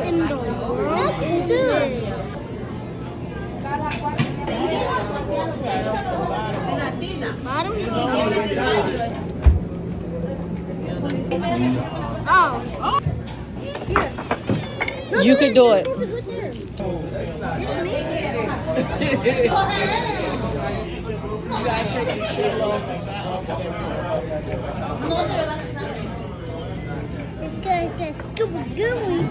indoor. Let's do it. Oh. Here. No, You could do it. It's super gooey.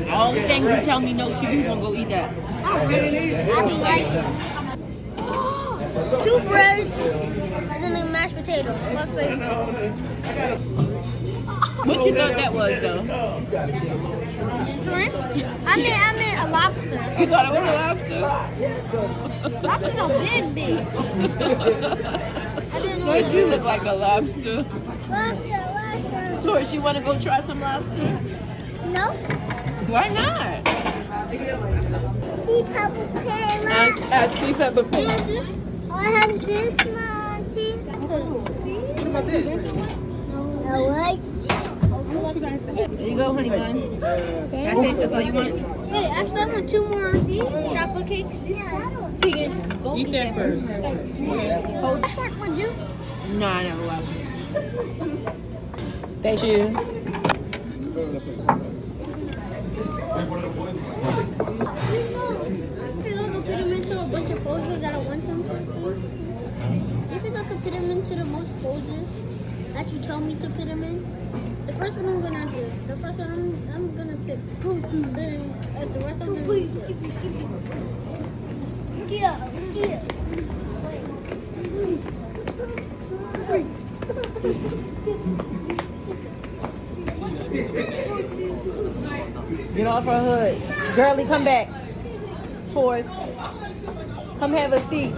All the things you tell me no, you gonna go eat that. I'll be like it. Two breads and then a mashed potato. My favorite. What you thought that was, though? Shrimp? I meant a lobster. You thought it was a lobster? Lobsters are big. I didn't know. Doris, you look like a lobster. Lobster. Doris, you want to go try some lobster? No. Why not? Tea pepper pie. Add tea pepper pig. I have this Monty. I like. There you go, honey bun. That's it. That's all you want. Wait, actually, I want two more chocolate cakes. Teagan, eat that first. Hold the fork, would you? No, I never will. Thank you. Put them into a bunch of poses that I want them to. You think I could put them into the most poses that you told me to put them in? The first one I'm gonna do. The first one I'm gonna pick. Then the rest of them. Yeah. Get off her hood. Girly, come back. Taurus, come have a seat.